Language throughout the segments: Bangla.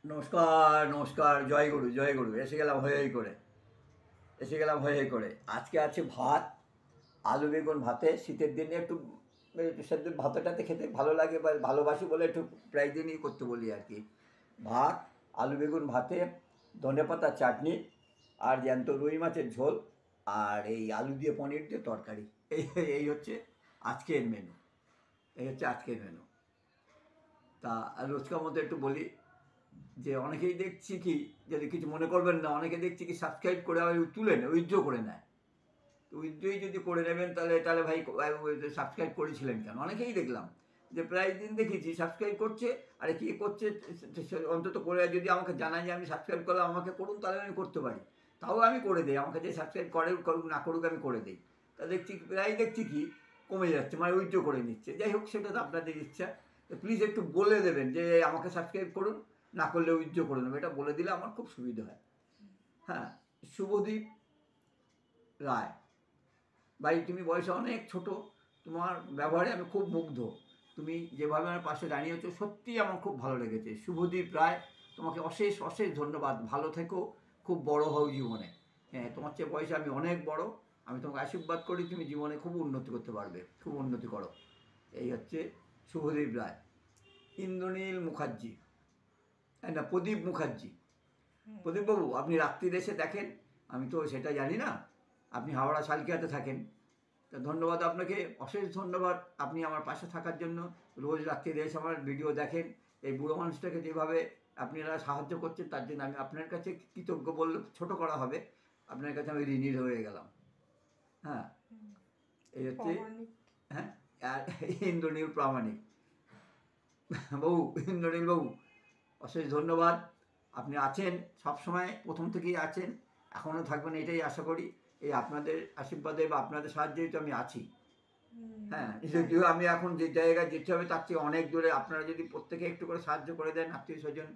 নমস্কার নমস্কার, জয়গুরু জয়গুরু। এসে গেলাম হয়ে হয়ে করে। আজকে আছে ভাত, আলু বেগুন ভাতে। শীতের দিনে একটু সেদ্ধ ভাতটাতে খেতে ভালো লাগে বা ভালোবাসি বলে একটু প্রায় দিনই করতে বলি আর কি। ভাত, আলু বেগুন ভাতে, ধনেপাতার চাটনি, আর জ্যান্ত রুই মাছের ঝোল, আর এই আলু দিয়ে পনির দিয়ে তরকারি। এই এই হচ্ছে আজকের মেনু। তা রোজকার মতো একটু বলি যে অনেকেই দেখছি কি, যদি কিছু মনে করবেন না, অনেকে দেখছি কি সাবস্ক্রাইব করে আবার তুলে নেয়, উইথড্র করে নেয়। তো উইথড্রই যদি করে নেবেন তাহলে তাহলে ভাই সাবস্ক্রাইব করেছিলেন কেন? অনেকেই দেখলাম যে প্রায় দিন দেখেছি সাবস্ক্রাইব করছে। আরে কি করছে অন্তত করে যদি আমাকে জানায় যে আমি সাবস্ক্রাইব করলাম, আমাকে করুন, তাহলে আমি করতে পারি। তাও আমি করে দিই, আমাকে যে সাবস্ক্রাইব করে করুক না করুক আমি করে দিই। তা দেখছি কি কমে যাচ্ছে, মানে উইথড্র করে নিচ্ছে। যাই হোক, সেটা তো আপনাদের ইচ্ছা। তো প্লিজ একটু বলে দেবেন যে আমাকে সাবস্ক্রাইব করুন, না করলে উইথড্র করে নেবে। এটা বলে দিলে আমার খুব সুবিধা হয়। হ্যাঁ, শুভদীপ রায় ভাই, তুমি বয়সে অনেক ছোট, তোমার ব্যবহারে আমি খুব মুগ্ধ। তুমি যেভাবে আমার পাশে দাঁড়িয়েছো সত্যিই আমার খুব ভালো লেগেছে। শুভদীপ রায়, তোমাকে অশেষ অশেষ ধন্যবাদ। ভালো থেকো, খুব বড় হও জীবনে। হ্যাঁ, তোমার চেয়ে বয়সে আমি অনেক বড়। আমি তোমাকে আশীর্বাদ করি, তুমি জীবনে খুব উন্নতি করতে পারবে, খুব উন্নতি করো। এই হচ্ছে শুভদীপ রায়। ইন্দ্রনীল মুখার্জি, না প্রদীপ মুখার্জি। প্রদীপবাবু, আপনি রাত্রির এসে দেখেন, আমি তো সেটা জানি না। আপনি হাওড়া শালকিয়াতে থাকেন। তো ধন্যবাদ আপনাকে, অশেষ ধন্যবাদ আপনি আমার পাশে থাকার জন্য। রোজ রাত্রিরে এসে আমার ভিডিও দেখেন। এই বুড়ো মানুষটাকে যেভাবে আপনারা সাহায্য করছেন, তার জন্য আমি আপনার কাছে কৃতজ্ঞ বললে ছোটো করা হবে। আপনার কাছে আমি ঋণী হয়ে গেলাম। হ্যাঁ, এই হচ্ছে। হ্যাঁ, আর ইন্দ্রনীল প্রামাণিক বাবু, ইন্দ্রনীল বাবু, অশেষ ধন্যবাদ। আপনি আছেন সবসময়, প্রথম থেকেই আছেন, এখনও থাকবেন এটাই আশা করি। এই আপনাদের আশীর্বাদে বা আপনাদের সাহায্যেই তো আমি আছি। হ্যাঁ, যদিও আমি এখন যে জায়গায় যেতে হবে তার থেকে অনেক দূরে। আপনারা যদি প্রত্যেকে একটু করে সাহায্য করে দেন, আত্মীয় স্বজন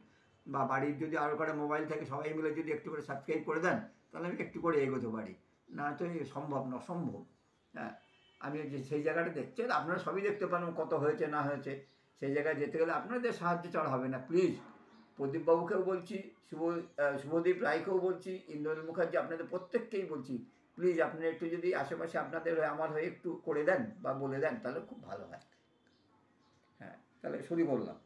বা বাড়ির যদি আরও কারো মোবাইল থেকে সবাই মিলে যদি একটু করে সাবস্ক্রাইব করে দেন, তাহলে আমি একটু করে এগোতে পারি। না তো সম্ভব না, অসম্ভব। হ্যাঁ, আমি যে সেই জায়গাটা দেখছেন, আপনারা সবই দেখতে পারেন কত হয়েছে না হয়েছে। সেই জায়গায় যেতে গেলে আপনাদের সাহায্য ছাড়া হবে না। প্লিজ, প্রদীপবাবুকেও বলছি, শুভদীপ রায়কেও বলছি, ইন্দ্রনীল মুখার্জি, আপনাদের প্রত্যেককেই বলছি, প্লিজ আপনারা একটু যদি আশেপাশে আপনাদের হয়ে আমার হয়ে একটু করে দেন বা বলে দেন, তাহলে খুব ভালো হয়। হ্যাঁ, তাহলে শুরু করলাম।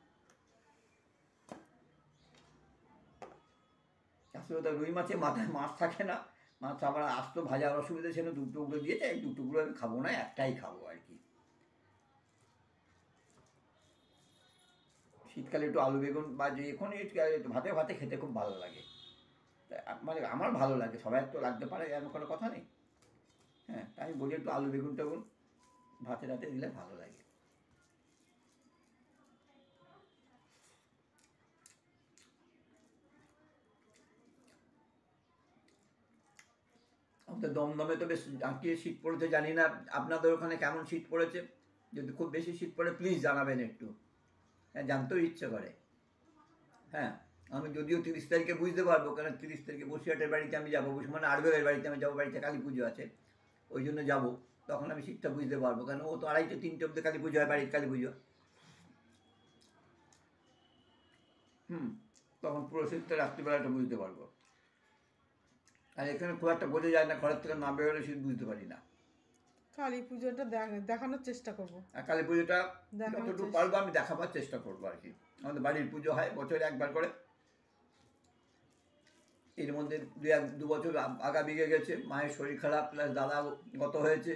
আসলে তো রুই মাছে মাথায় মাছ থাকে না, মাছ আবার আস্ত ভাজার অসুবিধা ছিল, দু টুকরো দিয়েছে, এই দু টুকরো আমি খাবো না, একটাই খাবো আর কি। শীতকালে একটু আলু বেগুন বা যে কোনো ভাতে ভাতে খেতে খুব ভালো লাগে। মানে আমার ভালো লাগে, সবাই তো লাগতে পারে এমন কোনো কথা নেই। হ্যাঁ, তাই আমি বলি একটু আলু বেগুন টেগুন ভাতে রাতে দিলে ভালো লাগে। আমাদের দমদমে তো বেশ আঁকিয়ে শীত পড়েছে, জানি না আপনাদের ওখানে কেমন শীত পড়েছে। যদি খুব বেশি শীত পড়ে প্লিজ জানাবেন একটু। হ্যাঁ, জানতেও ইচ্ছে করে। হ্যাঁ, আমি যদিও 30 তারিখে বুঝতে পারবো, কারণ 30 তারিখে বসিরহাটের বাড়িতে আমি যাবো, মানে আড়বেলের বাড়িতে আমি যাবো, বাড়িতে কালী পুজো আছে, ওই জন্য যাবো। তখন আমি শীতটা বুঝতে পারবো, কারণ ও তো 2:30-3টে অব্দি কালী পুজো হয়, বাড়ির কালী পুজো। তখন পুরো শীতটা রাত্রিবেলাটা বুঝতে পারবো। আর এখানে খুব একটা বোঝা যায় না, ঘরের থেকে না বেরোলে শীত বুঝতে পারি না। কালী পুজোটা দেখানোর চেষ্টা করবো। আর কালী পুজোটা যতটুকু পারবো আমি দেখাবার চেষ্টা করবো আর কি। আমাদের বাড়ির পুজো হয় বছরে একবার করে। এর মধ্যে দু বছর আগা বিগে গেছে, মায়ের শরীর খারাপ, প্লাস দাদা গত হয়েছে,